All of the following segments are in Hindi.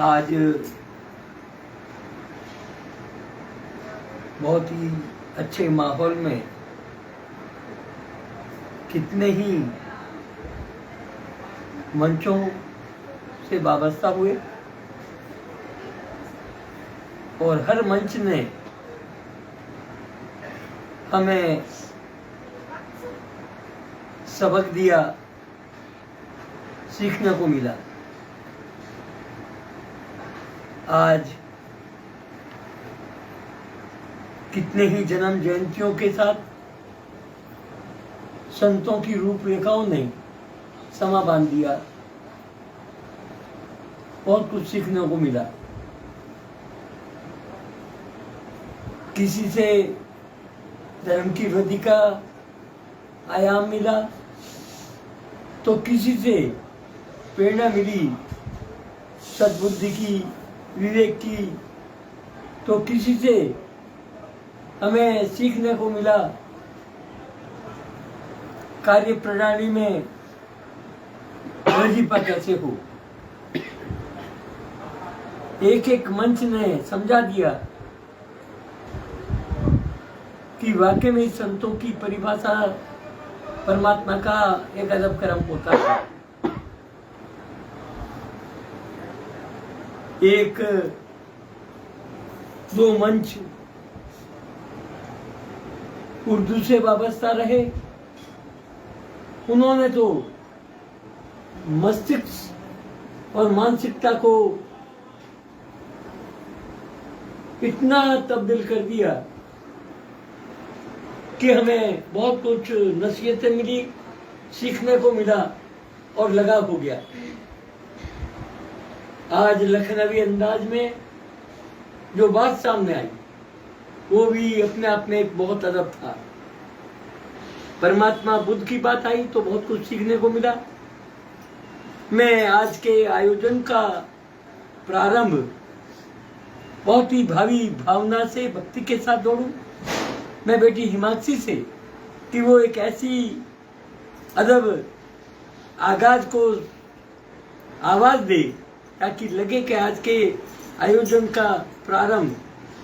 आज बहुत ही अच्छे माहौल में कितने ही मंचों से वाबस्ता हुए और हर मंच ने हमें सबक दिया, सीखने को मिला। आज कितने ही जन्म जयंतियों के साथ संतों की रूपरेखाओं ने समा बांध दिया, बहुत कुछ सीखने को मिला। किसी से धर्म की वृद्धि का आयाम मिला तो किसी से प्रेरणा मिली सद्बुद्धि की, विवेक की, तो किसी से हमें सीखने को मिला कार्य प्रणाली में वजीफा कैसे हो। एक एक मंच ने समझा दिया कि वाकई में संतों की परिभाषा परमात्मा का एक अदब कर्म होता है। एक दो मंच उर्दू से वाबस्ता रहे, उन्होंने तो मस्तिष्क और मानसिकता को इतना तब्दील कर दिया कि हमें बहुत कुछ नसीहतें मिली, सीखने को मिला और लगाव हो गया। आज लखनवी अंदाज में जो बात सामने आई वो भी अपने आप में एक बहुत अदब था। परमात्मा बुद्ध की बात आई तो बहुत कुछ सीखने को मिला। मैं आज के आयोजन का प्रारंभ बहुत ही भावी भावना से भक्ति के साथ जोड़ूं मैं बेटी हिमांशी से कि वो एक ऐसी अदब आगाज को आवाज दे ताकि लगे कि आज के आयोजन का प्रारंभ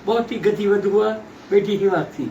बहुत ही गतिविध हुआ। बेटी हिमांशी।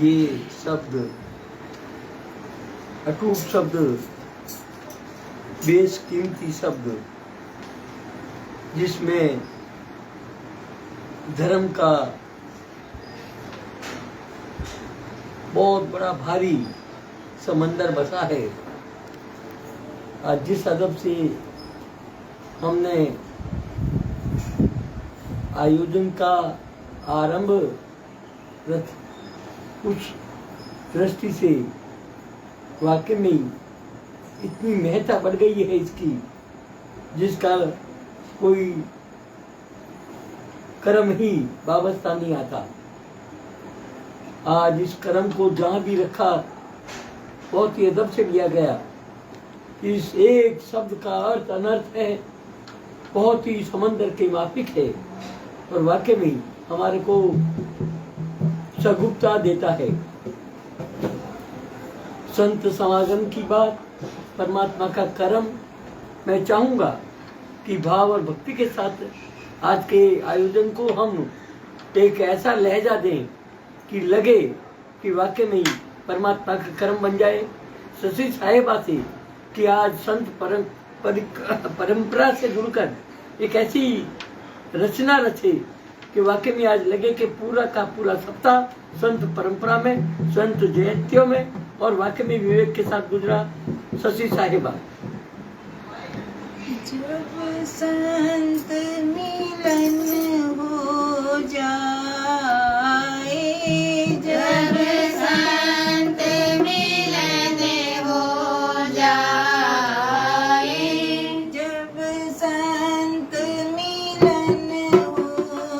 ये शब्द अटूट शब्द, बेशकीमती शब्द, जिसमें धर्म का बहुत बड़ा भारी समंदर बसा है। आज जिस अदब से हमने आयोजन का आरंभ उस दृष्टि से वाकई में इतनी महत्ता बढ़ गई है इसकी, जिसका कोई कर्म ही वाबस्ता नहीं आता। आज इस कर्म को जहाँ भी रखा बहुत ही अदब से लिया गया। इस एक शब्द का अर्थ अनर्थ है, बहुत ही समंदर के माफिक है और वाकई में हमारे को सगुप्ता देता है। संत समागम की बात, परमात्मा का कर्म, मैं चाहूँगा कि भाव और भक्ति के साथ आज के आयोजन को हम एक ऐसा लहजा दें कि लगे कि वाकई में परमात्मा का कर्म बन जाए। शशि साहिबा से कि आज संत परंपरा से जुड़कर एक ऐसी रचना रचे कि वाकई में आज लगे कि पूरा का पूरा सप्ताह संत परंपरा में, संत जयंतियों में और वाकई में विवेक के साथ गुजरा। शशि साहिबा। जब संत मिलन हो जाए, जब संत मिलन हो जाए, जब संत मिलन हो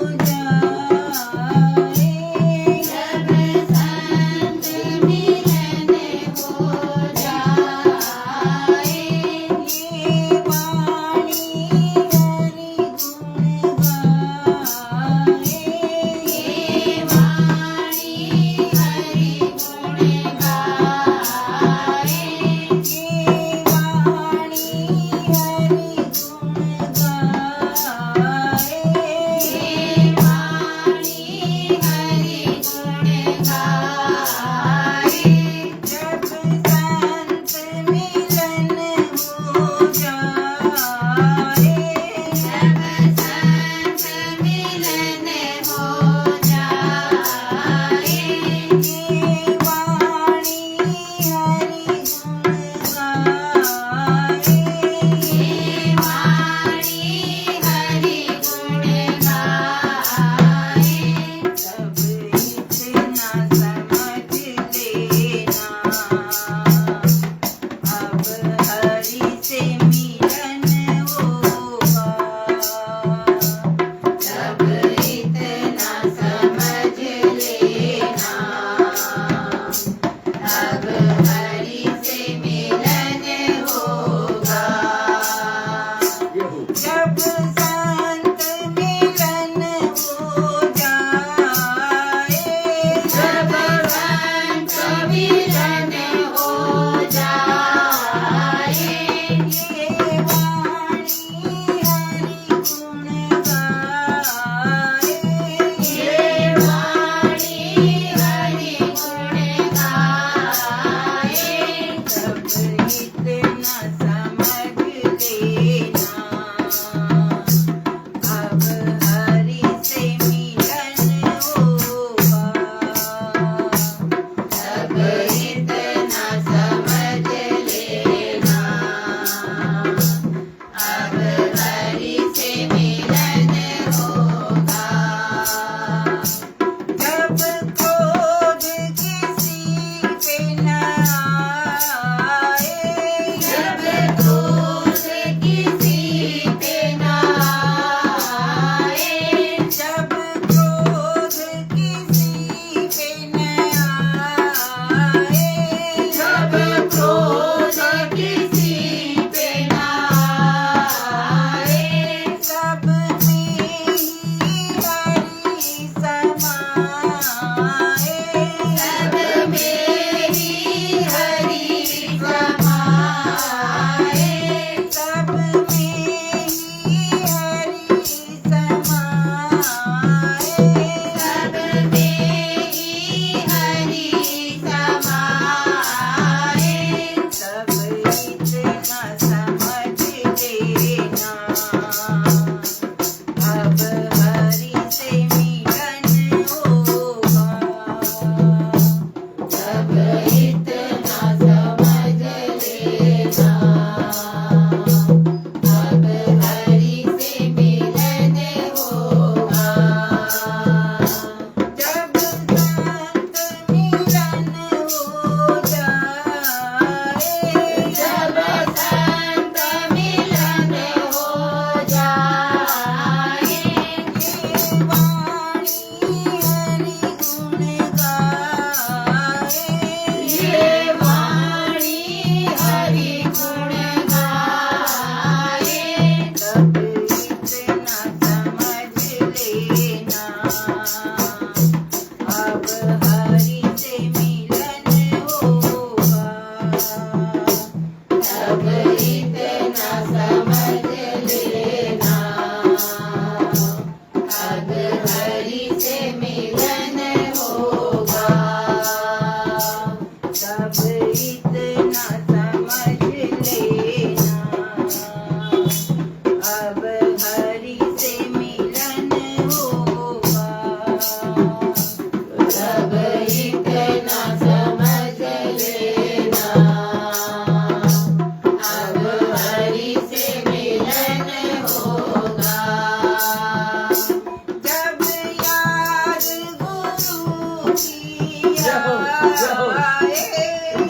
अब हरि से मिलन होगा। जब इतना समझ लेना, अब हरि से मिलन होगा। जब संत मिलन हो जाए, जब संत मिलन हो जाए, ये वाणी हरि गुण गाए, ये वाणी हरि गुण गाए, तब इतना समझ लेना, अब हरि से मिलन होगा। तब इतना समझ लेना, अब हरि से मिलन होगा। तब इतना समझ लेना, अब हरि से मिलन होगा। तब इतना समझ लेना, अब हरि से मिलन होगा। जब याद गुरु की आए,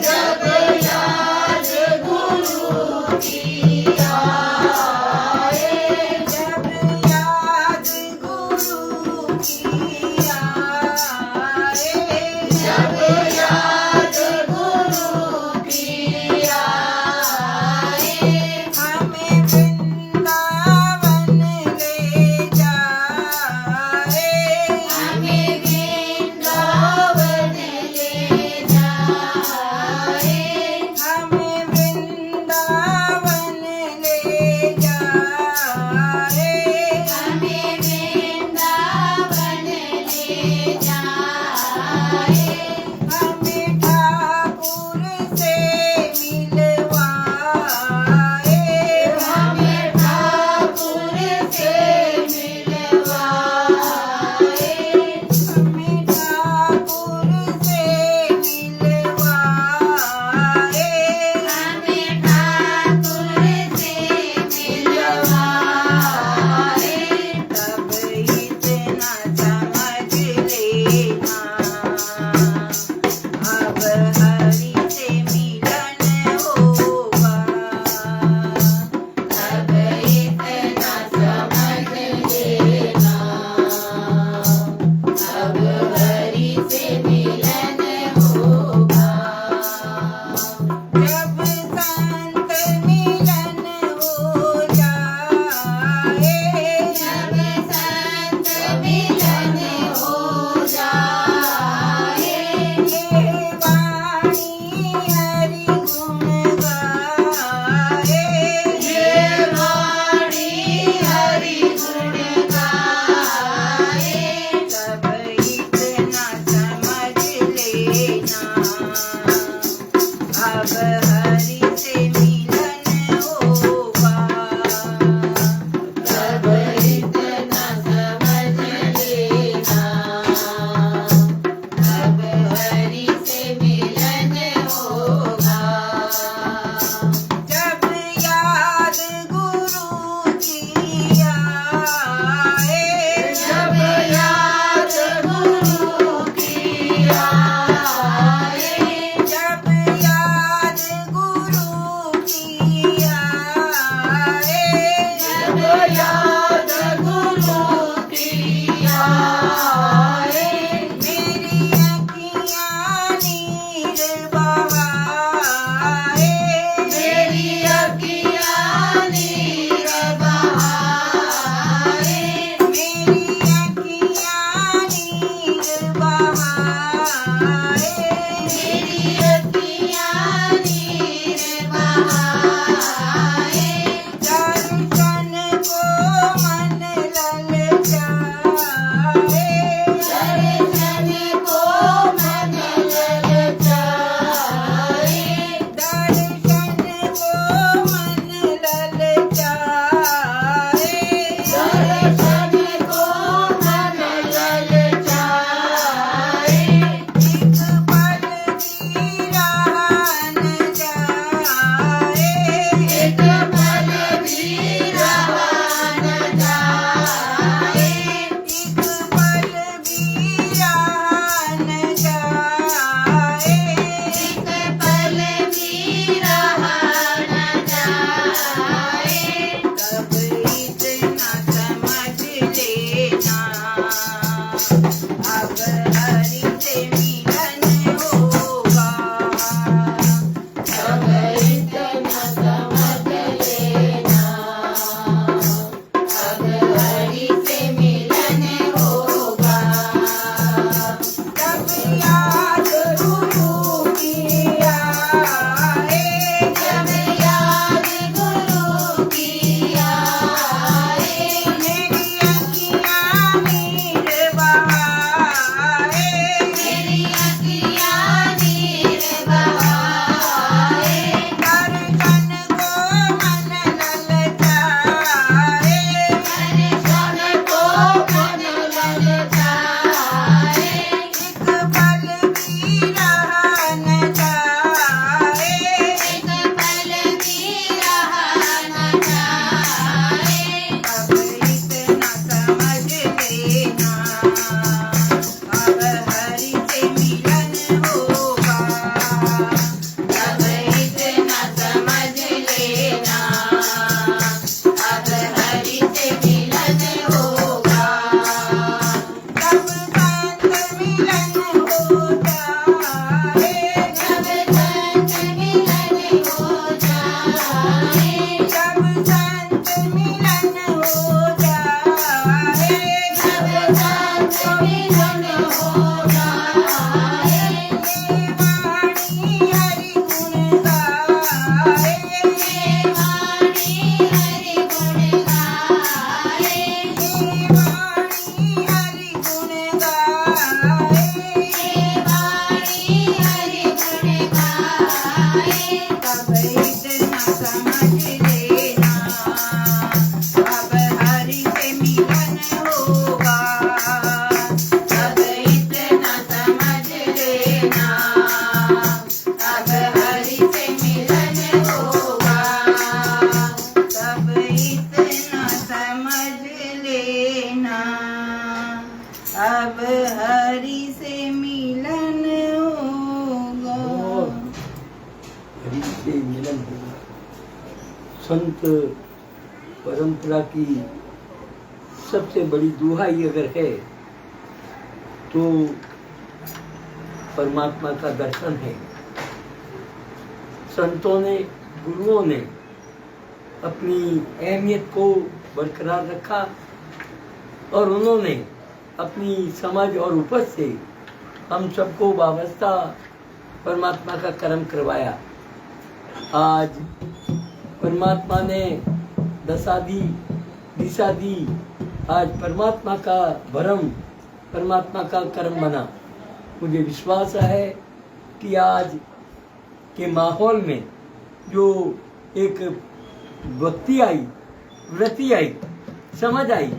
जब याद गुरु की आए, जब याद गुरु की आए, जब याद गुरु की आए, हमें वृंदावन ले जाए, हमें वृंदावन ले जाए, हमें वृंदावन ले जाए, हमें वृंदावन ले अब हरि से मिलन होगा। हरि से मिलन होगा। संत परंपरा की सबसे बड़ी दुहाई अगर है तो परमात्मा का दर्शन है। संतों ने, गुरुओं ने अपनी अहमियत को बरकरार रखा और उन्होंने अपनी समझ और उपज से हम सबको वाबस्ता परमात्मा का कर्म करवाया। आज परमात्मा ने दशा दी, दिशा दी। आज परमात्मा का भरम, परमात्मा का कर्म बना। मुझे विश्वास है कि आज के माहौल में जो एक भक्ति आई, वृत्ति आई, समझ आई,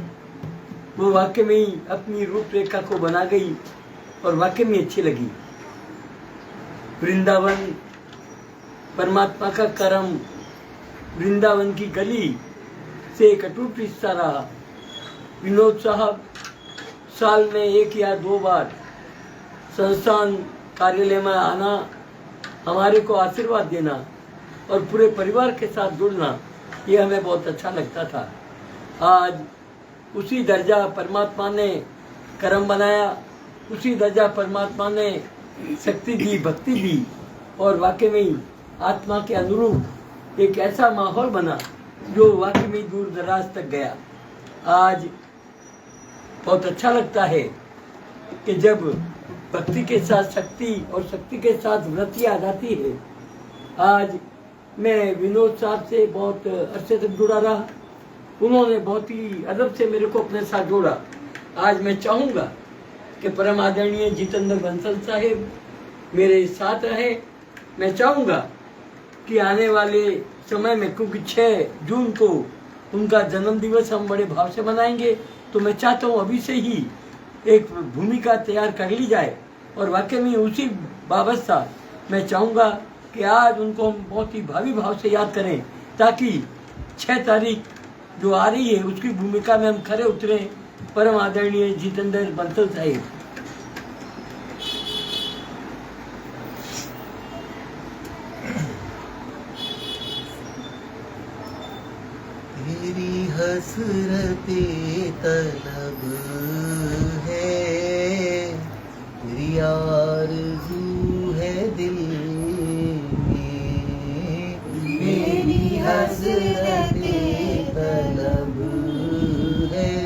वो वाकई में ही अपनी रूपरेखा को बना गई और वाकई में अच्छी लगी। वृंदावन परमात्मा का कर्म, वृंदावन की गली से एक अटूट रिश्ता रहा। विनोद साहब साल में 1 या 2 बार संस्थान कार्यालय में आना, हमारे को आशीर्वाद देना और पूरे परिवार के साथ जुड़ना, ये हमें बहुत अच्छा लगता था। आज उसी दर्जा परमात्मा ने कर्म बनाया, उसी दर्जा परमात्मा ने शक्ति दी, भक्ति दी और वाकई में ही आत्मा के अनुरूप एक ऐसा माहौल बना जो वाकई में दूर दराज तक गया। आज बहुत अच्छा लगता है कि जब भक्ति के साथ शक्ति और शक्ति के साथ वृत्ति आ जाती है। आज मैं विनोद साहब से बहुत अच्छे तक जुड़ा रहा। उन्होंने बहुत ही अदब से मेरे को अपने साथ जोड़ा। आज मैं चाहूँगा कि परम आदरणीय जितेंद्र बंसल साहेब मेरे साथ रहे। मैं चाहूँगा कि आने वाले समय में, क्योंकि 6 जून को उनका जन्म दिवस हम बड़े भाव से मनाएंगे, तो मैं चाहता हूँ अभी से ही एक भूमिका तैयार कर ली जाए और वाकई में उसी वाबस्ता मैं चाहूँगा कि आज उनको हम बहुत ही भावी भाव से याद करें, ताकि 6 तारीख जो आ रही है उसकी भूमिका में हम खरे उतरें। परम आदरणीय जितेंद्र बंसल साहिब। तेरी हसरते तलब है, तेरी आरज़ू है दिल में। मेरी हसरते तलब है,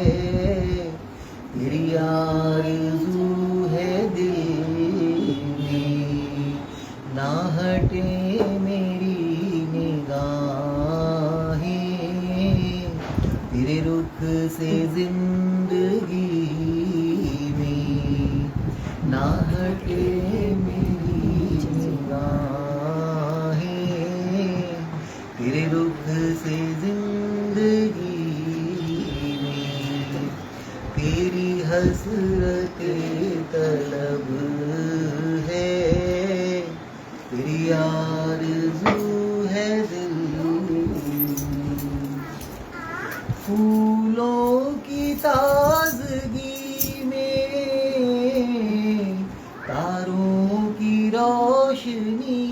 तेरी आरज़ू है दिल में। ना हटे मेरी निगाहें तेरे रुख से जिंदगी में। ना हटे मेरी निगाहें तेरे रुख से जिंदगी में। तेरी हसरते तलब है, तेरी आरज़ू है दिल। फूलों की ताजगी में, तारों की रोशनी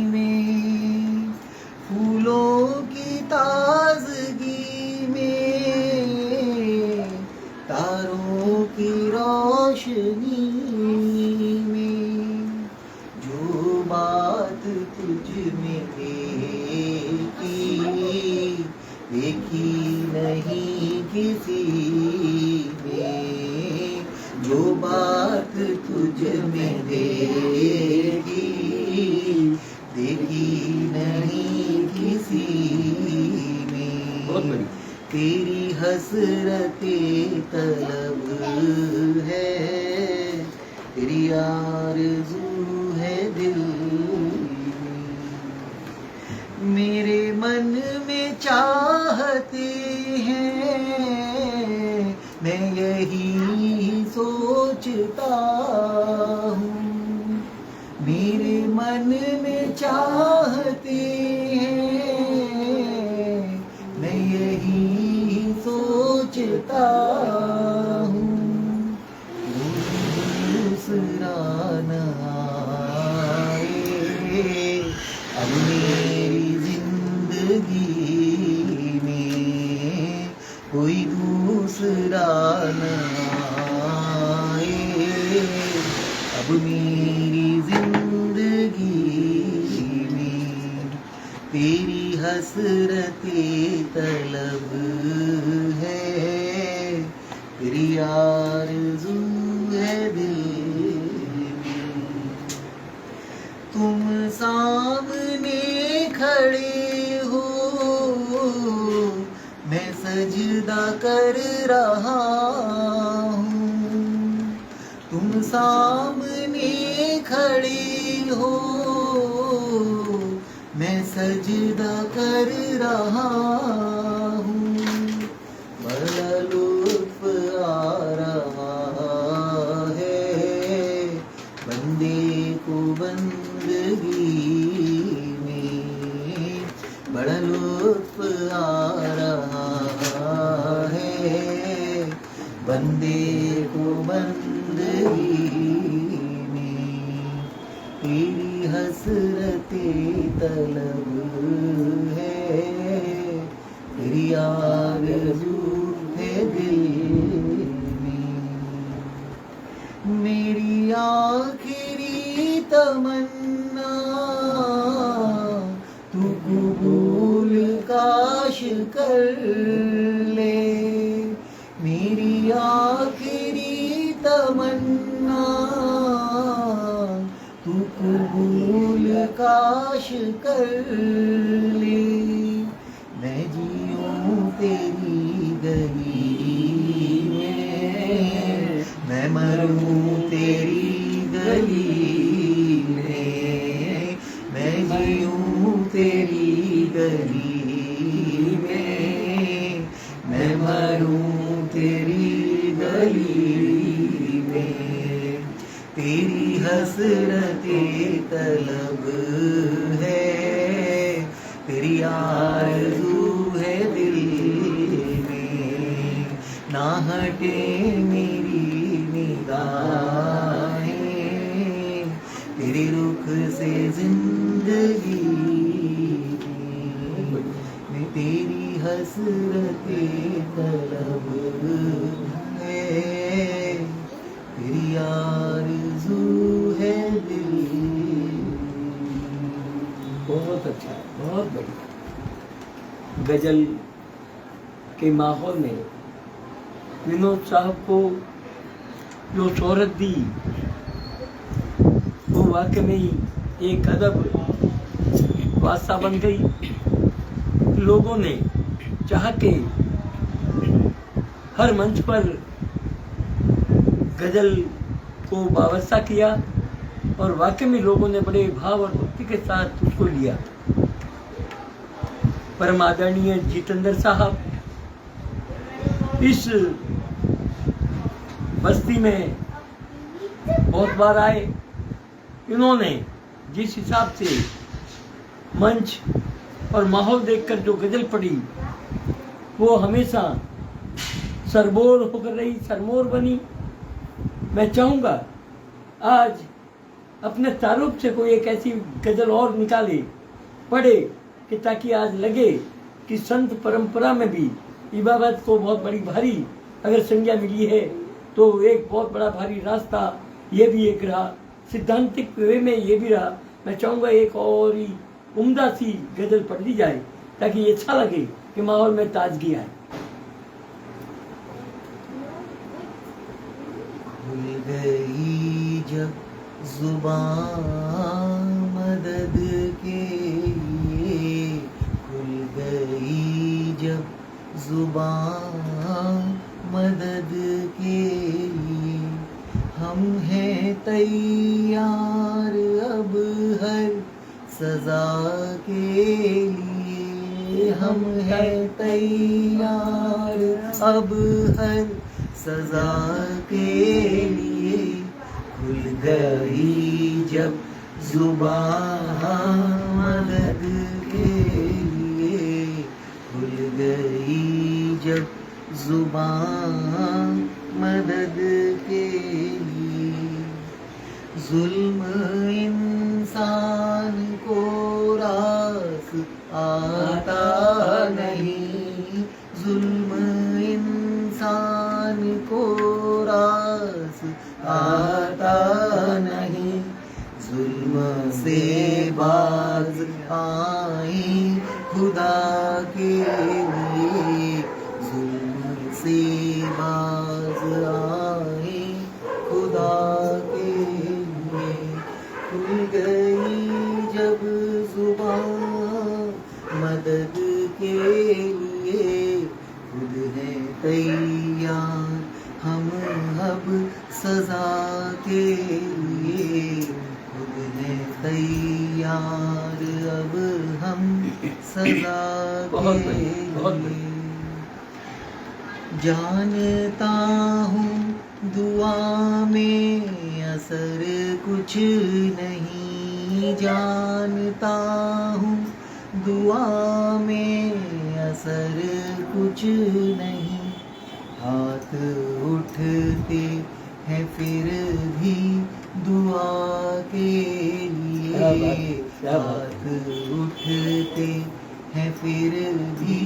में। फूलों की ताजगी में, तारों की रोशनी में। जो बात तुझ में देखी नहीं किसी ने। जो बात तुझ में देखी नहीं किसी में। तेरी हसरते तलब है, तेरी आरज़ू है दिल। मेरे मन में चाहते हैं, मैं यही सोचता हूँ। मेरे मन में चाहते हैं, मैं यही सोचता हूँ। न आए। अब मेरी जिंदगी में तेरी हसरते तलब है, तेरी आरज़ू है दिल में। तुम सामने खड़े हो, मैं सजदा कर रहा हूँ। तुम सामने खड़े हो, मैं सजदा कर रहा हूँ। बड़ा लुत्फ आ रहा है बंदे को बंदगी में, बड़ा लुत्फ आ रहा है बंदे को बंदगी में। तेरी हसरते तलब है, तेरी आरज़ू है दिल में। मेरी आखिरी तमन्ना तू कबूल काश कर ले। मेरी आखिरी तमन्ना तू कबूल काश कर ले। मैं जीऊँ तेरी गली में, मैं मरूँ तेरी गली में। मैं जीऊँ तेरी गली में, मैं मरूँ तेरी गली में। तेरी हसरते तलब है, तेरी आरज़ू है दिल में। ना हटे मेरी निगाहें तेरे रुख से जिंदगी में। तेरी हसरते तलब है, तेरी आरज़ू है दिल। बहुत अच्छा, बहुत बढ़िया। गजल के माहौल में विनोद साहब को जो शोहरत दी वो वाकई में ही एक अदब वास्ता बन गई। लोगों ने चाह के हर मंच पर गजल को वाबस्ता किया और वाकई में लोगों ने बड़े भाव और भक्ति के साथ उसको लिया। परम आदरणीय जितेंद्र साहब इस बस्ती में बहुत बार आए। इन्होंने जिस हिसाब से मंच और माहौल देखकर जो गजल पढ़ी वो हमेशा सरबोर होकर रही, सरमोर बनी। मैं चाहूँगा आज अपने तारुफ से कोई एक ऐसी गजल और निकाले, पढ़े, कि ताकि आज लगे कि संत परंपरा में भी इबादत को बहुत बड़ी भारी अगर संज्ञा मिली है तो एक बहुत बड़ा भारी रास्ता ये भी एक रहा, सिद्धांतिक वे में ये भी रहा। मैं चाहूँगा एक और ही उम्दा सी गजल पढ़ दी जाए ताकि ये अच्छा लगे कि माहौल में ताजगी आए। खुल गई जब जुबान मदद के लिए, खुल गई जब जुबान मदद के लिए। हम हैं तैयार अब हर सजा के लिए, हम हैं तैयार अब हर सजा के लिए। खुल गई जब जुबान मदद के लिए, खुल गई जब जुबान मदद के लिए। जुल्म इंसान को रास आता नहीं, जुल्म इंसान आए खुदा के लिए, जुल्म से बाज आए खुदा के लिए। खुल गई जब जुबान मदद के लिए, खुद है तैयार हम अब सजा के लिए, खुद है तैयार अब हम सजा बहुत के बढ़िया, बहुत लिए। जानता हूँ दुआ में असर कुछ नहीं, जानता हूँ दुआ में असर कुछ नहीं। हाथ उठते हैं फिर भी दुआ के क्या बात है, लिए, क्या बात हाथ उठते हैं फिर भी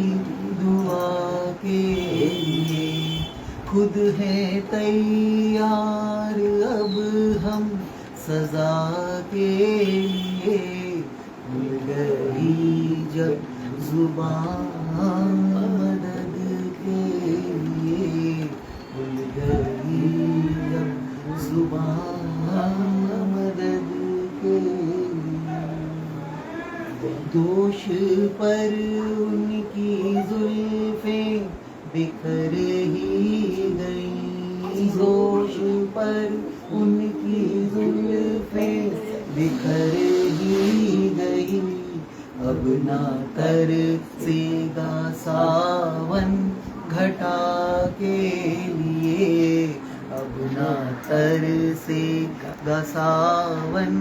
दुआ के लिए। खुद है तैयार अब हम सजा के लिए, खुल गई जब जुबान मदद के लिए, खुल गई जब जुबान मदद के लिए। दोष पर उनकी जुल्फें बिखर ही गई, दोष पर उनकी जुल्फें बिखर ही गई। अब ना तरसेगा सावन घटा के लिए, अब ना तरसेगा सावन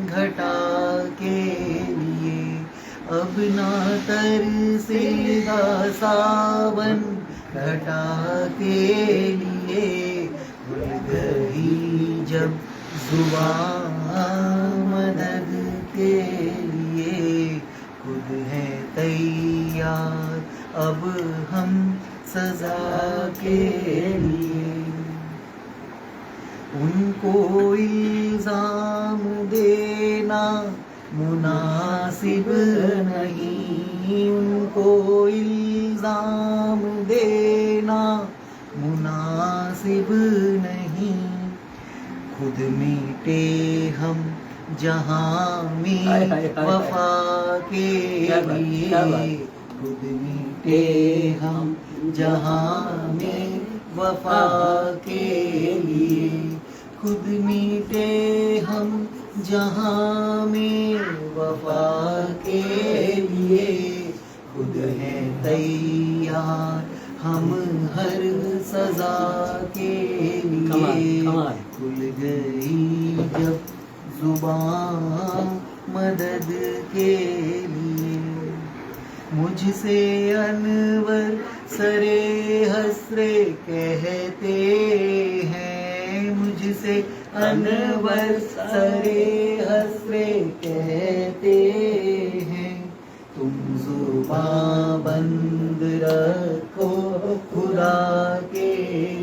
घटा के लिए, अब ना तरसेगा सावन घटा के लिए। खुल गई जब जुबान मदद के लिए, खुद है तैयार अब हम सजा के लिए। उनको इल्जाम देना मुनासिब नहीं, उनको इल्जाम देना मुनासिब नहीं। खुद मिटे हम जहाँ में हाय, हाय, हाय, वफा के क्या बात, क्या बात। लिए, खुद मिटे हम जहाँ में वफा के लिए, खुद मिटे हम जहाँ में वफा के लिए। खुद है तैयार हम हर सजा के लिए, कमाल। खुल गई जब जुबान मदद के लिए। मुझसे अनवर सरे हसरे कहते हैं, मुझसे अनवर सरे हसरे कहते हैं। तुम जुबां बंद रखो खुदा के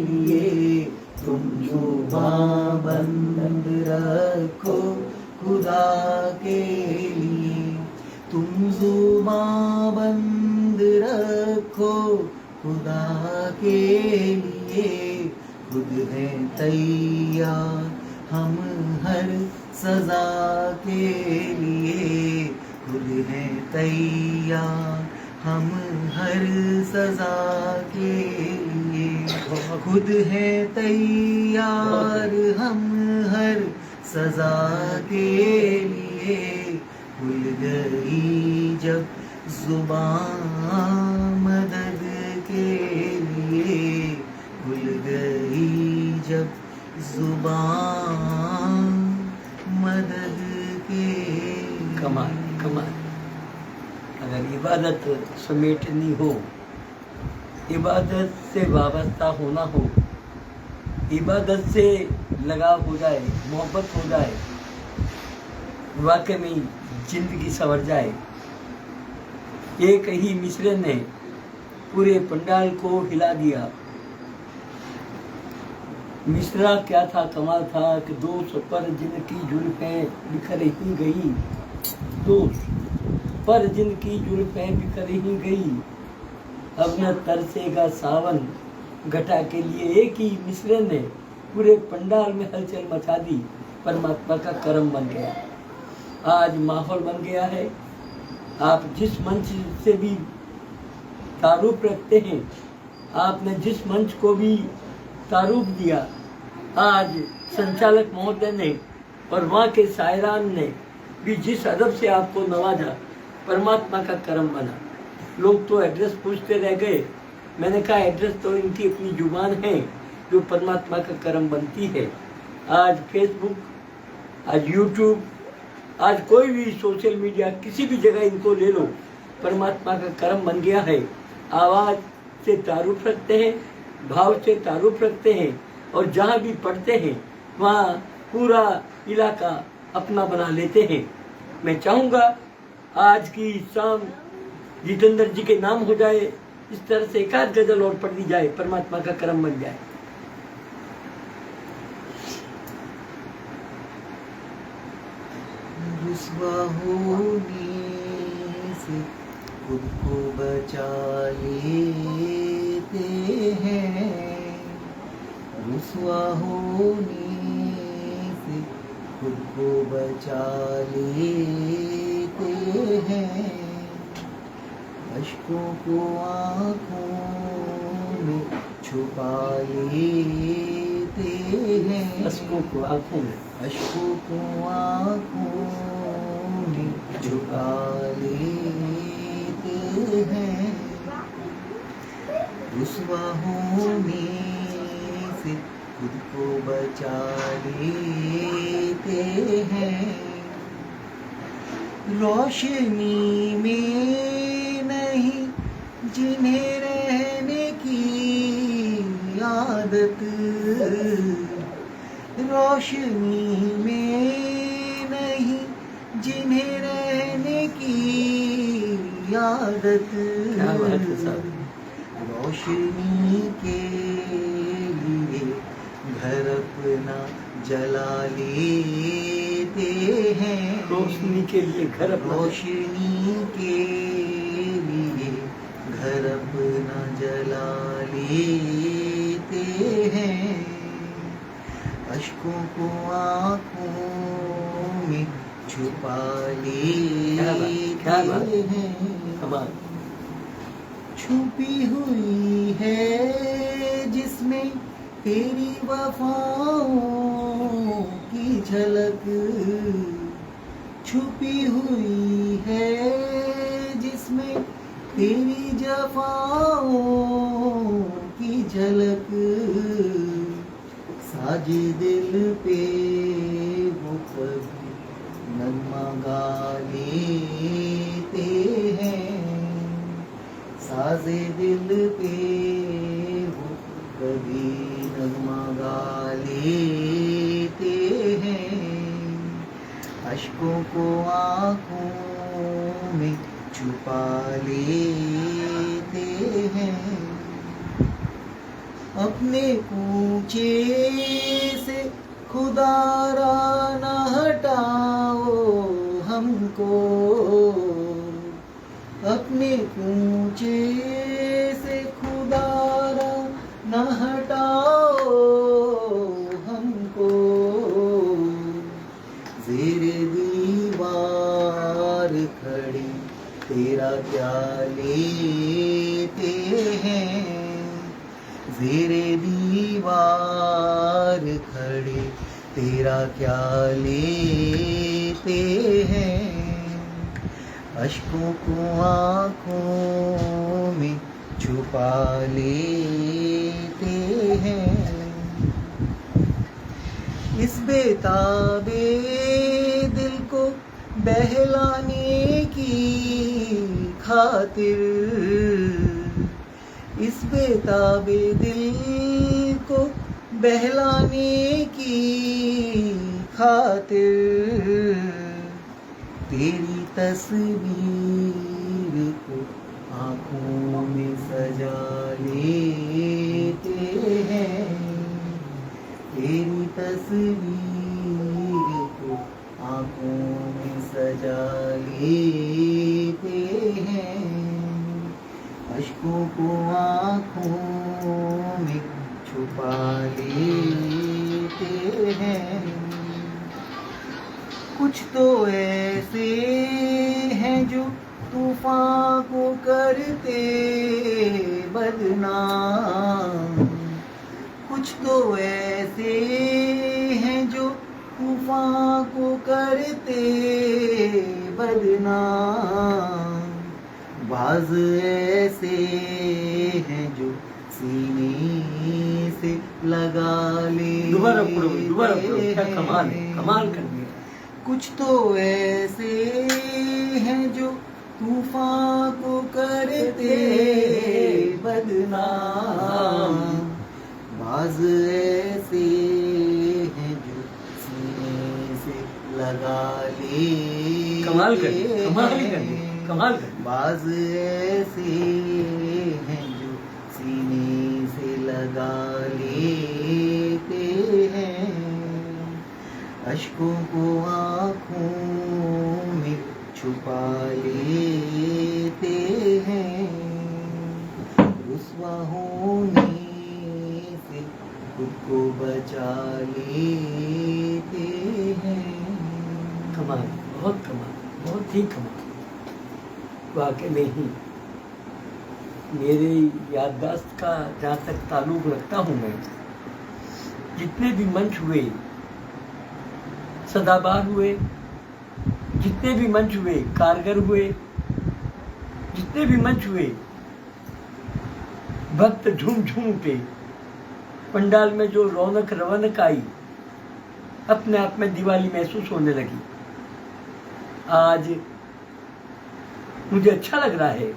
लिए, तुम जुबां बंद रखो खुदा के लिए, तुम जुबां बंद रखो खुदा के लिए। खुद है तैयार हम हर सजा के लिए, खुद है तैयार हम हर सजा के लिए। खुद है तैयार हम हर सजा के लिए। खुल गई जब जुबान मदद के लिए, खुल गई जब जुबान मदद के लिए। कमाल कमाल। अगर इबादत समेटनी हो, इबादत से वाबस्ता होना हो, इबादत से लगाव हो जाए, मोहब्बत हो जाए, वाकई में जिंदगी संवर जाए। एक ही मिसरे ने पूरे पंडाल को हिला दिया। मिसरा क्या था, कमाल था कि दोस्त पर जिनकी जुल्फें बिखर ही गई। दोस्त पर जिनकी जुल्फें बिखर ही गई, अब न तरसेगा सावन। घटा के लिए एक ही मिसरे ने पूरे पंडाल में हलचल मचा दी। परमात्मा का करम बन गया, आज माहौल बन गया है। आप जिस मंच से भी तारुफ रखते हैं, आपने जिस मंच को भी तारुफ दिया, आज संचालक महोदय ने और वहाँ के शायरान ने भी जिस अदब से आपको नवाजा, परमात्मा का करम बना। लोग तो एड्रेस पूछते रह गए, मैंने कहा एड्रेस तो इनकी अपनी जुबान है जो परमात्मा का करम बनती है। आज फेसबुक, आज यूट्यूब, आज कोई भी सोशल मीडिया, किसी भी जगह इनको ले लो, परमात्मा का करम बन गया है। आवाज़ से तारुफ रखते हैं, भाव से तारुफ रखते हैं, और जहाँ भी पढ़ते हैं वहाँ पूरा इलाका अपना बना लेते हैं। मैं चाहूँगा आज की शाम जितेंद्र जी के नाम हो जाए, इस तरह से एक आध गजल और पढ़ दी जाए, परमात्मा का करम बन जाए। रुस्वा होने से खुद को बचा लेते हैं, रुस्वा होने से खुद को बचा लेते हैं, अश्कों को आँखों में छुपा लेते हैं, अश्कों को आँखों में, अश्कों को आँखों में छुपा लेते हैं, रुस्वा होने से खुद को बचा लेते हैं, रोशनी में नहीं जिन्हें रहने की आदत, रोशनी में नहीं जिन्हें रहने की आदत, क्या बात है साहब। रोशनी के लिए घर अपना जला लेते हैं, रोशनी के लिए घर अपना, रोशनी के लिए घर अपना जला लेते हैं, अश्कों को आँखों में छुपा लेते हैं, कमाल। छुपी हुई है जिसमें तेरी वफाओं की झलक, छुपी हुई है जिसमें तेरी जफाओं की झलक, साजे दिल पे वो कभी नगमा गा लेते हैं, साजे दिल पे वो कभी नगमा गा लेते हैं, अश्कों को आँखों में छुपा लेते हैं, अपने कूचे से खुदारा न हटाओ हमको, अपने कूचे से खुदारा न हटाओ हमको, ज़ेरे दीवार खड़े तेरा क्या लेते हैं, ज़ेरे दीवार खड़े तेरा क्या लेते हैं, अश्कों को आँखों में छुपा लेते हैं, इस बेताबे दिल को बहलाने की खातिर, इस बेताबे दिल को बहलाने की खातिर, तेरी तस्वीर को आँखों में सजा लेते हैं, तेरी तस्वीर को आँखों में सजा लेते कुछ तो ऐसे हैं जो तूफान को करते बदनाम, कुछ तो ऐसे हैं जो तूफान को करते बदनाम, बाज ऐसे हैं जो सीने से लगा ले। दोबारा पढ़ो, क्या कमाल है, कमाल कर दिया। कुछ तो ऐसे हैं जो तूफान को करते बदनाम, बाज ऐसे हैं जो सीने से लगा ले। कमाल कर दिया, कमाल कर दिया, कमाल कर दिया। बाज ऐसे हैं जो सीने से लगा लेते हैं, अश्कों को आँखों में छुपा लेते हैं, रुस्वा होने से खुद को बचा लेते हैं। कमाल, बहुत कमाल, बहुत ही कमाल। वाकई में ही मेरी याददाश्त का जहाँ तक ताल्लुक रखता हूँ मैं, जितने भी मंच हुए सदाबहार हुए, जितने भी मंच हुए कारगर हुए, जितने भी मंच हुए भक्त झूम झूम उठे, पंडाल में जो रौनक रवनक आई, अपने आप में दिवाली महसूस होने लगी। आज मुझे अच्छा लग रहा है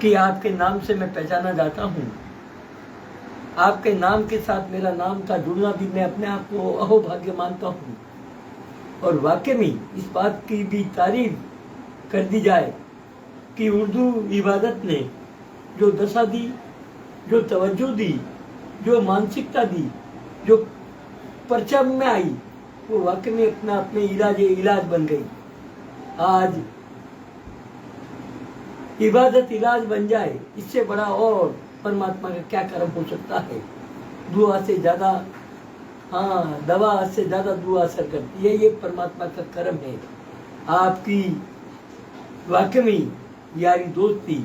कि आपके नाम से मैं पहचाना जाता हूँ, आपके नाम के साथ मेरा नाम का जुड़ना भी मैं अपने आप को अहोभाग्य मानता हूँ। और वाकई में इस बात की भी तारीफ कर दी जाए कि उर्दू इबादत ने जो दशा दी, जो तवज्जो दी, जो मानसिकता दी, जो परचम में आई, वो वाकई में अपना अपने इलाज बन गई। आज इबादत इलाज बन जाए, इससे बड़ा और परमात्मा का क्या कर्म हो सकता है। दुआ से ज्यादा, हाँ, दवा से ज्यादा दुआ असर करती है, ये परमात्मा का कर्म है। आपकी वाकई में यारी दोस्ती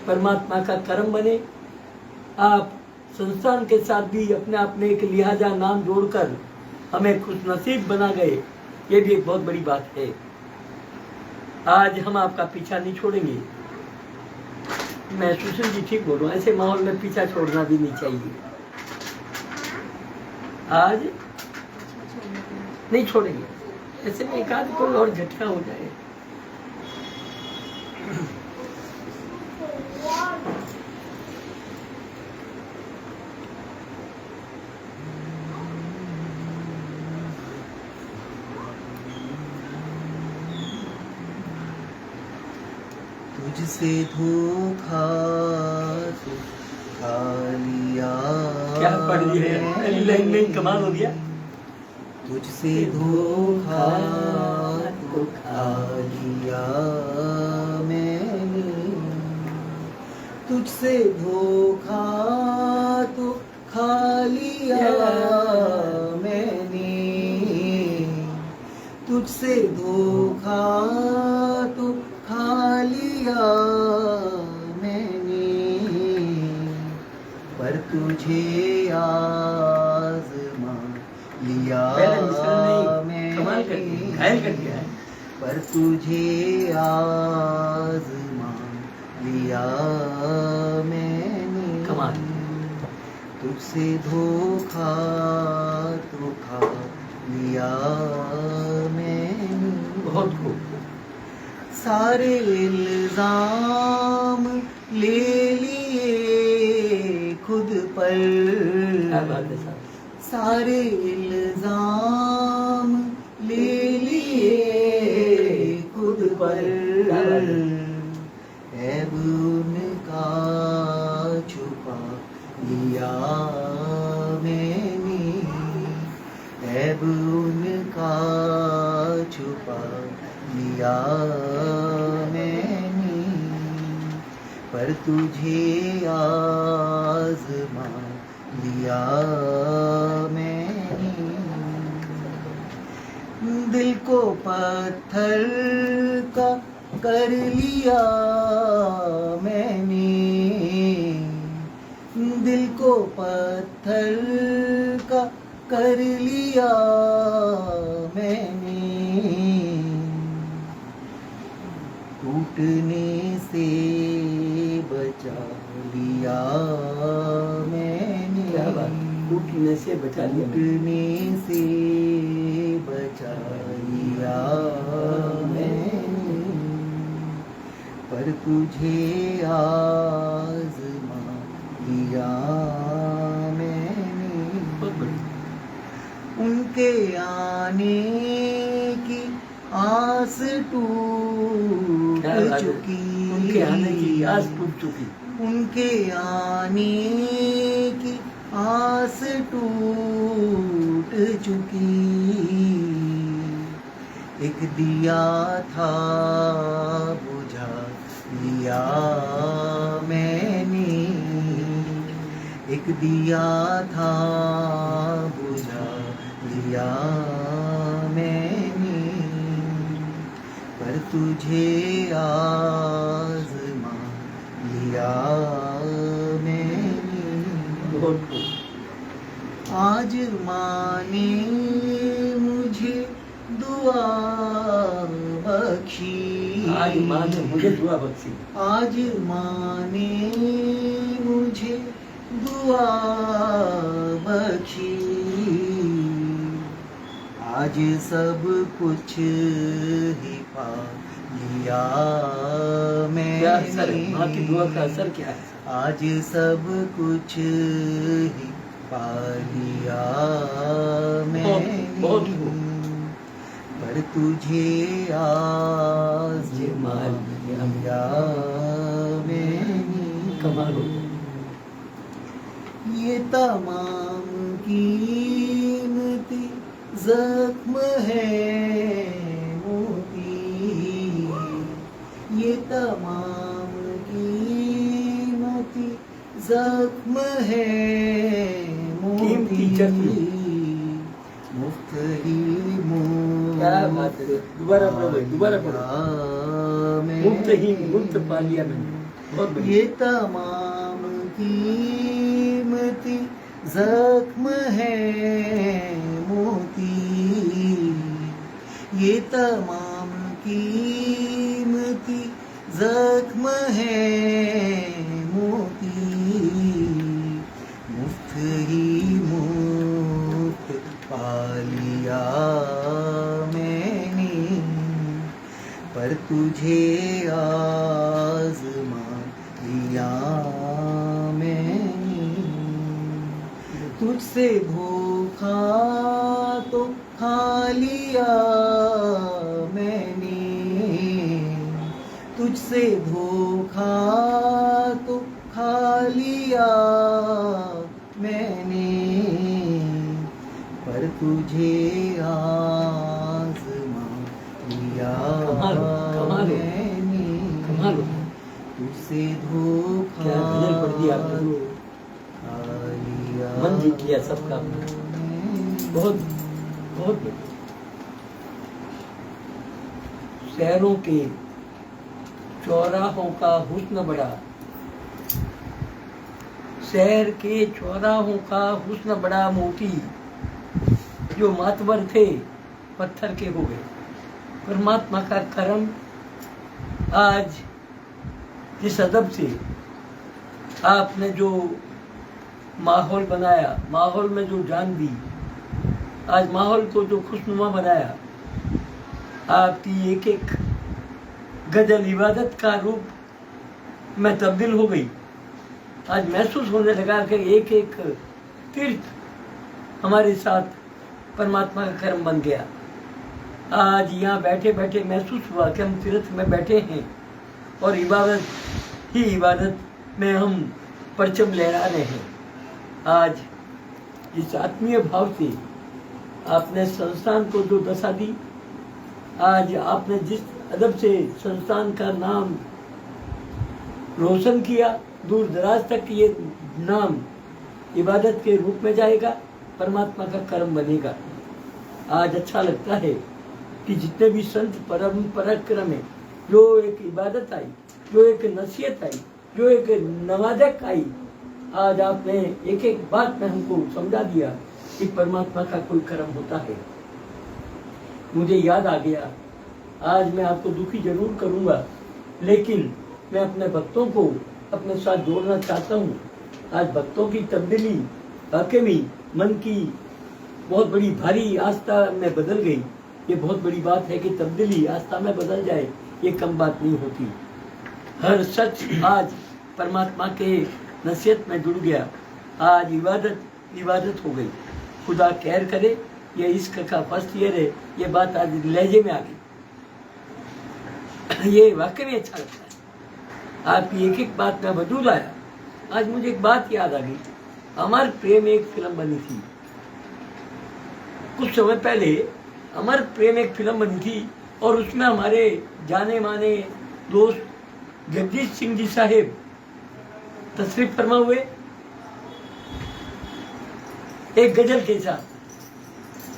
परमात्मा का कर्म बने। आप संस्थान के साथ भी अपने आप में एक लिहाजा नाम जोड़कर हमें खुश नसीब बना गए, ये भी एक बहुत बड़ी बात है। आज हम आपका पीछा नहीं छोड़ेंगे। मैं सुशील जी ठीक बोल रहा हूँ, ऐसे माहौल में पीछा छोड़ना भी नहीं चाहिए। आज नहीं छोड़ेंगे, ऐसे में एक आध कोई और झटका हो जाए। तुझसे धोखा तो खा लिया, क्या पढ़ लिया है, पहली लाइन में ही कमाल हो गया। तुझसे धोखा तो खा लिया मैंने, तुझसे धोखा तो खा लिया मैंने, तुझसे धोखा तो खा लिया मैंने, पर तुझे आज़मा लिया मैंने, कमाल कर दिया, घायल कर दिया है। पर तुझे आज़मा लिया मैंने, कमाल। तुझसे धोखा तो खा लिया मैंने, बहुत खूब। सारे इल्जाम ले लिए खुद पर, क्या बात है साहब। सारे इल्जाम ले लिए खुद पर, ऐब उनका छुपा लिया मैंने, ऐब उनका छुपा लिया मैंने, पर तुझे आज़मा लिया मैंने। दिल को पत्थर का कर लिया मैंने, दिल को पत्थर का कर लिया मैंने, टूटने से बचा लिया मैंने, क्या बात, टूटने से बचा लिया मैंने। टूटने से बचा लिया मैंने, पर तुझे आज़मा लिया मैंने, बहुत बढ़िया। उनके आने की आस टूट क्या बात है। चुकी, उनके आने की आस टूट चुकी, उनके आने की आस टूट चुकी, एक दिया था बुझा लिया मैंने, एक दिया था बुझा लिया मैंने, पर तुझे आज़मा लिया मैंने, बहुत खूब। आज माँ ने मुझे दुआ बख्शी, आज माँ ने मुझे दुआ बख्शी, आज माँ ने मुझे दुआ बख्शी, आज सब कुछ ही पा लिया क्या असर है? माँ की दुआ का मैंने, असर क्या है? आज सब कुछ ही पा लिया मैंने, बहुत खूब। पर तुझे आज़मा लिया मैंने, कमाल हो। ये तमाम कीमती जख्म है मोती, ये तमाम कीमती जख्म है कीमती मोती, जख्म। मुफ्त ही क्या बात है, दोबारा पढ़ो, दोबारा पढ़ो। मुफ्त ही मुफ्त पा लिया मैंने, बहुत बढ़िया। ये तमाम कीमती जख्म है मोती, ये तमाम कीमती जख्म है मोती, मुफ्त ही मुफ्त पा लिया मैंने, पर तुझे आज़मा लिया मैंने, तुझसे धोखा तो खा लिया मैंने, तुझसे धोखा तो खा लिया मैंने, पर तुझे आज़मा लिया कमाल हो, कमाल हो, मैंने, कमाल हो। तुझसे धोखा क्या गजल पढ़ दी आपने, खा लिया मन जीत लिया सबका आपने। मैंने। बहुत बहुत बढ़िया। शहरों के चौराहों का हुस्न बड़ा, शहर के चौराहों का हुस्न बड़ा मोती, जो मातबर थे पत्थर के हो गए। परमात्मा का करम, आज जिस अदब से आपने जो माहौल बनाया, माहौल में जो जान दी, आज माहौल को जो खुशनुमा बनाया, आपकी एक एक गजल इबादत का रूप में तब्दील हो गई। आज महसूस होने लगा कि एक एक तीर्थ हमारे साथ परमात्मा का कर्म बन गया। आज यहाँ बैठे बैठे महसूस हुआ कि हम तीर्थ में बैठे हैं और इबादत ही इबादत में हम परचम लहरा रहे हैं। आज इस आत्मीय भाव से आपने संस्थान को जो दशा दी, आज आपने जिस अदब से संस्थान का नाम रोशन किया, दूर दराज तक ये नाम इबादत के रूप में जाएगा, परमात्मा का कर्म बनेगा। आज अच्छा लगता है कि जितने भी संत परम पराक्रम है, जो एक इबादत आई, जो एक नसीहत आई, जो एक नवाजक आई, आज आपने एक एक बात में हमको समझा दिया कि परमात्मा का कोई कर्म होता है। मुझे याद आ गया, आज मैं आपको दुखी जरूर करूंगा, लेकिन मैं अपने भक्तों को अपने साथ जोड़ना चाहता हूँ। आज भक्तों की तब्दीली वाकई मन की बहुत बड़ी भारी आस्था में बदल गई। ये बहुत बड़ी बात है कि तब्दीली आस्था में बदल जाए, ये कम बात नहीं होती। हर सच आज परमात्मा के नसीहत में जुड़ गया। आज इबादत हो गई। खुदा खैर करे, ये इश्क का फर्स्ट ईयर है, ये बात आज लहजे में आ गई। ये वाकई में अच्छा लगता है। आपकी एक एक बात में वजूद आया। आज मुझे एक बात याद आ गई। अमर प्रेम एक फिल्म बनी थी, कुछ समय पहले अमर प्रेम एक फिल्म बनी थी, और उसमें हमारे जाने माने दोस्त जगजीत सिंह जी साहेब तशरीफ फरमा हुए एक गजल के साथ,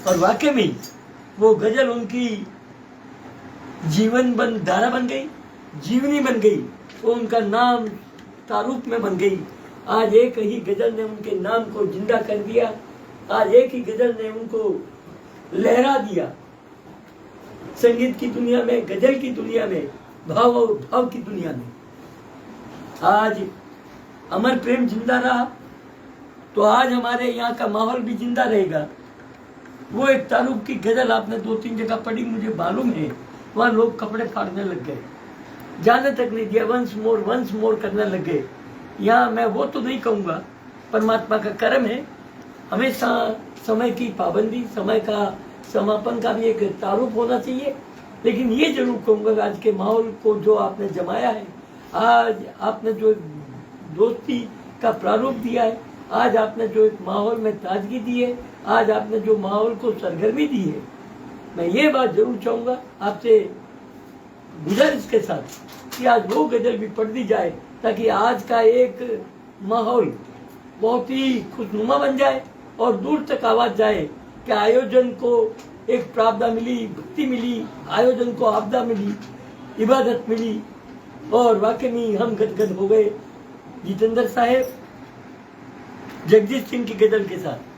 और वाकई में वो गजल उनकी जीवन धारा बन गई, जीवनी बन गई, वो उनका नाम तारुफ में बन गई। आज एक ही गजल ने उनके नाम को जिंदा कर दिया। आज एक ही गजल ने उनको लहरा दिया। संगीत की दुनिया में, गजल की दुनिया में, भाव की दुनिया में आज अमर प्रेम जिंदा रहा, तो आज हमारे यहाँ का माहौल भी जिंदा रहेगा। वो एक तारुफ की गजल आपने 2-3 जगह पढ़ी, मुझे मालूम है, वहाँ लोग कपड़े फाड़ने लग गए, जाने तक नहीं दिया, वंस मोर करने लग गए। यहाँ मैं वो तो नहीं कहूँगा, परमात्मा का कर्म है, हमेशा समय की पाबंदी, समय का समापन का भी एक तारुफ होना चाहिए। लेकिन ये जरूर कहूँगा, आज के माहौल को जो आपने जमाया है, आज आपने जो दोस्ती का प्रारूप दिया है, आज आपने जो एक माहौल में ताजगी दी है, आज आपने जो माहौल को सरगर्मी दी है, मैं ये बात जरूर चाहूँगा आपसे गुजारिश के साथ कि आज वो गजल भी पढ़ दी जाए, ताकि आज का एक माहौल बहुत ही खुशनुमा बन जाए और दूर तक आवाज जाए कि आयोजन को एक प्राप्दा मिली, भक्ति मिली, आयोजन को आपदा मिली, इबादत मिली, और वाकई में हम गदगद हो गए जितेंद्र साहेब जगजीत सिंह की गजल के साथ।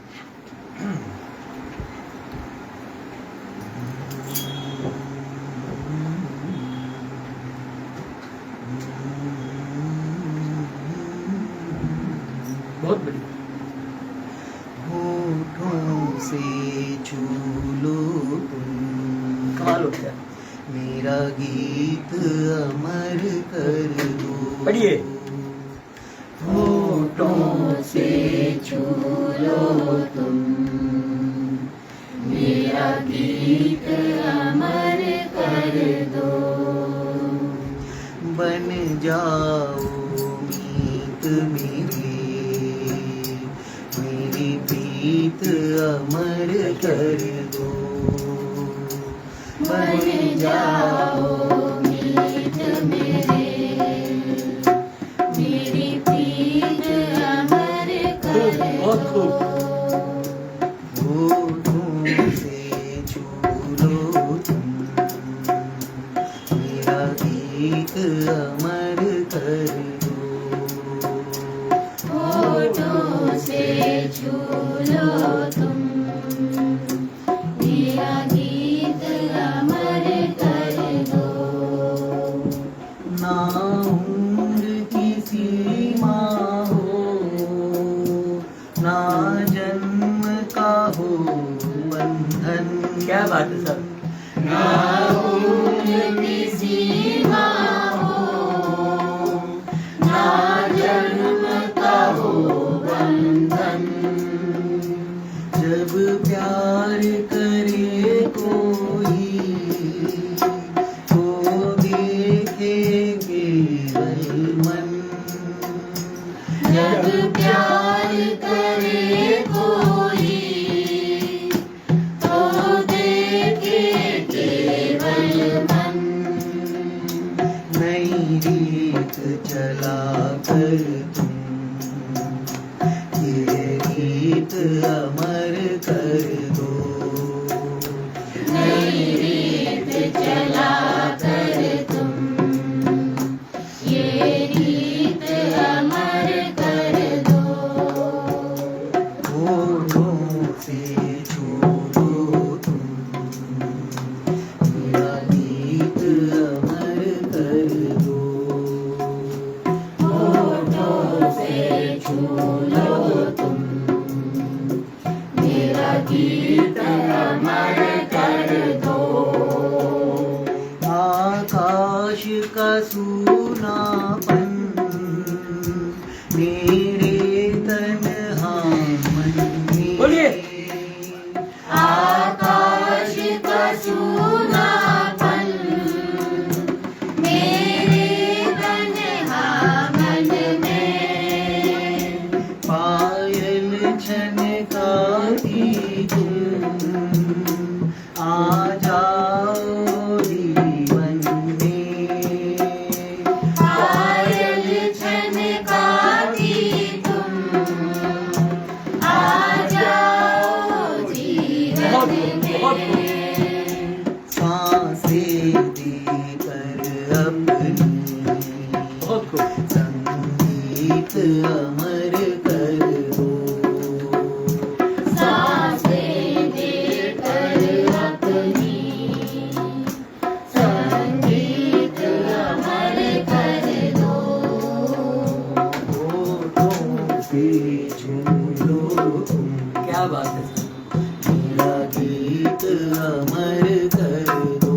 बहुत बढ़िया। होठों से छू लो तुम, कमाल हो गया। मेरा गीत अमर कर दो। पढ़िए। होठों से छू लो तुम, मेरा गीत अमर कर दो। बन जाओ मीत मेरी प्रीत अमर कर दो। बन जाओ मीत मेरी प्रीत अमर कर दो। बहुत खूब। होठों से छू लो तुम, मेरा गीत अमर कर दो। होठों से छू लो तुम, मेरा गीत अमर कर दो। ना उम्र की सीमा हो, ना जन्म का हो बंधन। क्या बात है सर। ना उम्र की सीमा हो, ना जन्म का हो बंधन। जब प्यार करे कोई तो देखे केवल मन। जब प्यार करे कोई तो देखे केवल मन। नई रीत चला कर तुम, ये रीत अमर कर दो। नई रीत से छू लो तुम, मेरा गीत अमर कर दो। होठों से छू लो तुम, मेरा गीत अमर कर दो। आकाश का सूनापन मेरे तन्हा मन में, बोलिए। आकाश का सूनापन मेरे तन्हा मन में, पायल छनकाती तुम आ जाओ जीवन में। पायल छनकाती तुम आ जाओ जीवन में। सांसें देकर अपनी बहुत खूब। संगीत अमर कर दो। सांसें देकर अपनी संगीत अमर कर दो। होठों से छू लो तुम, क्या बात है। मेरा गीत अमर कर दो।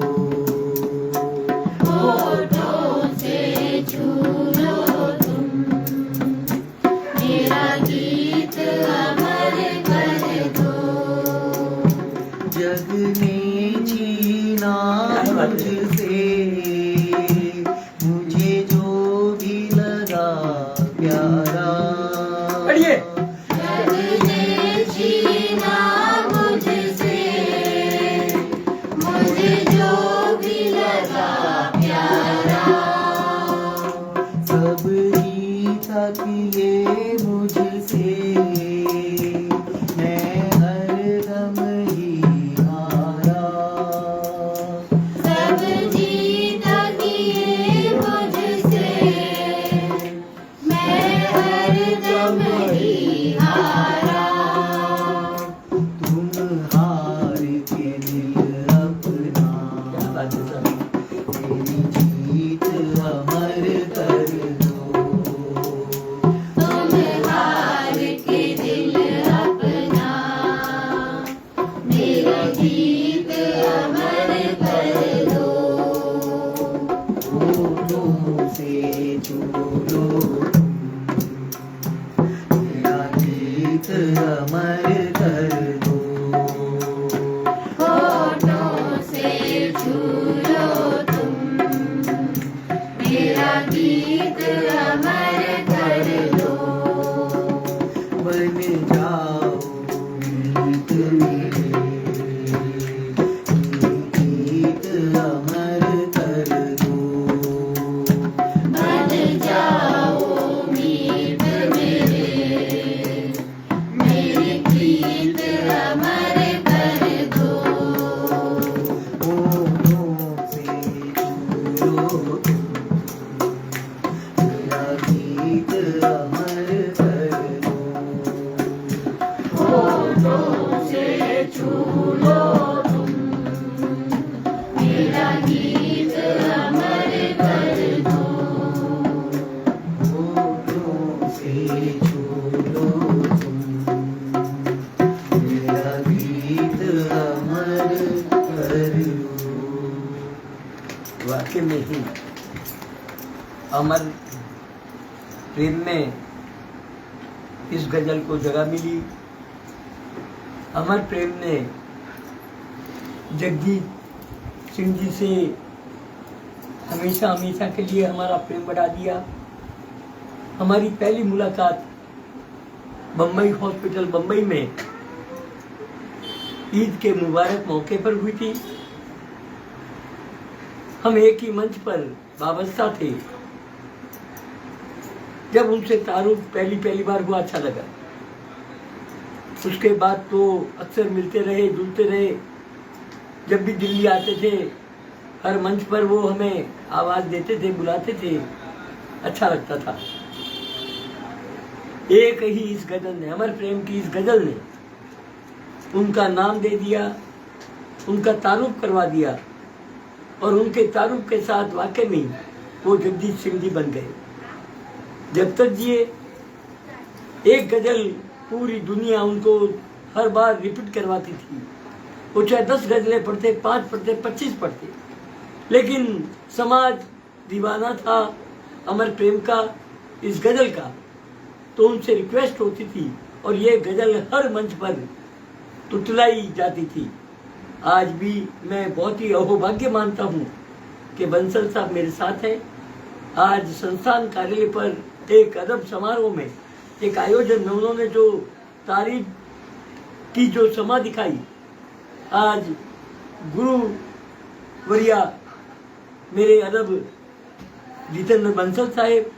होठों से छू लो तुम, मेरा गीत अमर कर दो। जग ने छीना मुझसे, मुझे जो भी लगा प्यारा। पढ़िए। जग ने छीना मुझसे, मुझे जो भी लगा प्यारा। सब रीता किए मुझसे, मैं हरदम ही हारा। सब जीता किए मुझसे, मैं हरदम ही हारा। तुम हार के दिल अपना, क्या बात है सर। मेरी जीत अमर कर दो। तुम हार के दिल अपना, मेरा गीत अमर कर दो। होठों से छू लो तुम, मेरा गीत अमर कर दो। होठों से छू लो तुम, मेरा गीत अमर कर दो। बन जाओ गीत मेरे, गीत अमर कर दो। बन जाओ मीत मेरे, मेरी गीत अमर कर दो। होठों से छू लो तुम, मेरा गीत अमर कर दो। होठों से छू लो तुम, मेरा गीत अमर कर दो। होठों से छू लो तुम, मेरा गीत अमर कर दो। वाकई में ही अमर प्रेम में इस गजल को जगह मिली। अमर प्रेम ने जगजीत सिंह जी से हमेशा हमेशा के लिए हमारा प्रेम बढ़ा दिया। हमारी पहली मुलाकात बम्बई हॉस्पिटल बम्बई में ईद के मुबारक मौके पर हुई थी। हम एक ही मंच पर वाबस्ता थे। जब उनसे तारुफ पहली बार हुआ, अच्छा लगा। उसके बाद तो अक्सर मिलते रहे, जुलते रहे। जब भी दिल्ली आते थे, हर मंच पर वो हमें आवाज देते थे, बुलाते थे, अच्छा लगता था। एक ही इस गजल ने, अमर प्रेम की इस गजल ने उनका नाम दे दिया, उनका तारुफ करवा दिया और उनके तारुफ के साथ वाकई में वो जगदीश सिंह जी बन गए। जब तक जिए एक गजल पूरी दुनिया उनको हर बार रिपीट करवाती थी। वो चाहे 10 गजलें पढ़ते, 5 पढ़ते, 25 पढ़ते, लेकिन समाज दीवाना था अमर प्रेम का, इस गजल का। तो उनसे रिक्वेस्ट होती थी और ये गजल हर मंच पर तुतलाई जाती थी। आज भी मैं बहुत ही अहोभाग्य मानता हूँ कि बंसल साहब मेरे साथ हैं। आज संस्थान कार्यालय पर एक अदब समारोह में, एक आयोजन में उन्होंने जो तारीफ की, जो समा दिखाई, आज गुरु वरिया मेरे अदब जितेंद्र बंसल साहेब,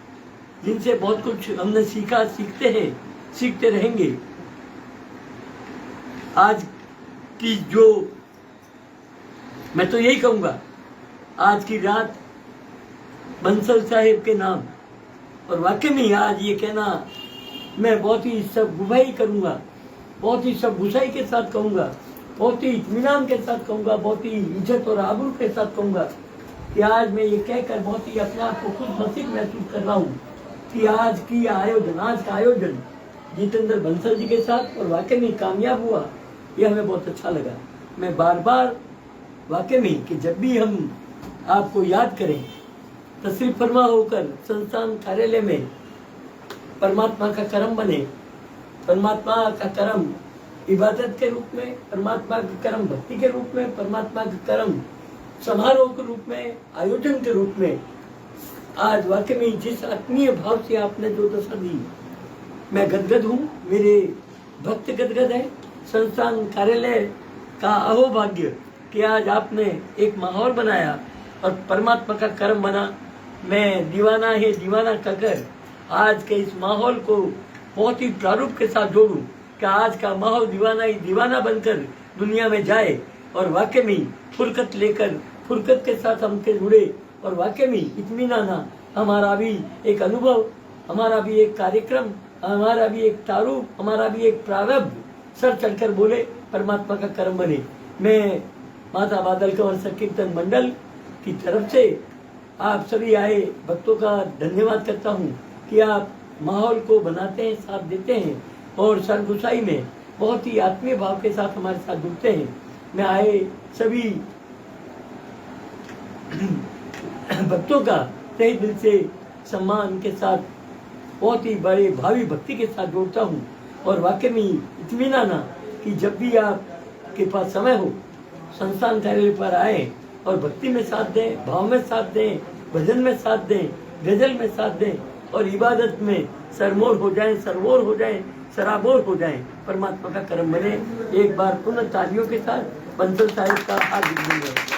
जिनसे बहुत कुछ हमने सीखा, सीखते हैं, सीखते रहेंगे। आज की जो मैं तो यही कहूँगा, आज की रात बंसल साहेब के नाम, और वाकई में आज ये कहना मैं बहुत ही सब गुभाई करूँगा, बहुत ही सब गुसाई के साथ कहूँगा, बहुत ही इत्मीनान के साथ कहूँगा, बहुत ही इज्जत और आबरू के साथ कहूँगा कि आज मैं ये कहकर बहुत ही अपने आप को खुद नसीब महसूस कर रहा हूँ कि आज का आयोजन जितेंद्र बंसल जी के साथ और वाकई में कामयाब हुआ। ये हमें बहुत अच्छा लगा। मैं बार बार वाकई में कि जब भी हम आपको याद करें, तशरीफ फरमा होकर संस्थान कार्यालय में परमात्मा का करम बने, परमात्मा का करम इबादत के रूप में, परमात्मा का करम भक्ति के रूप में, परमात्मा का करम समारोह के रूप में, आयोजन के रूप में। आज वाकई में जिस आत्मीय भाव से आपने जो दशा दी, मैं गदगद हूँ, मेरे भक्त गदगद है। संस्थान कार्यालय का अहोभाग्य कि आज आपने एक माहौल बनाया और परमात्मा का कर्म बना। मैं दीवाना है दीवाना कहकर आज के इस माहौल को बहुत ही प्रारूप के साथ जोड़ूं कि आज का माहौल दीवाना ही दीवाना बनकर दुनिया में जाए और वाकई में फुरकत लेकर फुरकत के साथ हमसे जुड़े और वाकई में इत्मीनाना हमारा भी एक अनुभव, हमारा भी एक कार्यक्रम, हमारा भी एक तारुफ, हमारा भी एक प्रारब्ध सर चढ़कर बोले परमात्मा का कर्म बने। मैं माता बादल कंवर संकीर्तन मंडल की तरफ से आप सभी आए भक्तों का धन्यवाद करता हूँ कि आप माहौल को बनाते हैं, साथ देते हैं और सरगुसाई में बहुत ही आत्मीय भाव के साथ हमारे साथ जुड़ते हैं। मैं आए सभी भक्तों का तहे दिल से सम्मान के साथ बहुत ही बड़े भावी भक्ति के साथ जोड़ता हूँ और वाकई में इत्मीनाना कि जब भी आपके पास समय हो संस्थान कार्यालय पर आए और भक्ति में साथ दें, भाव में साथ दें, भजन में साथ दें, गजल में साथ दें और इबादत में सरमोर हो जाएं, सरवोर हो जाएं, सराबोर हो जाएं। परमात्मा का कर्म बने। एक बार पुनः तालियों के साथ बंसल साहिब का हार्दिक धन्यवाद।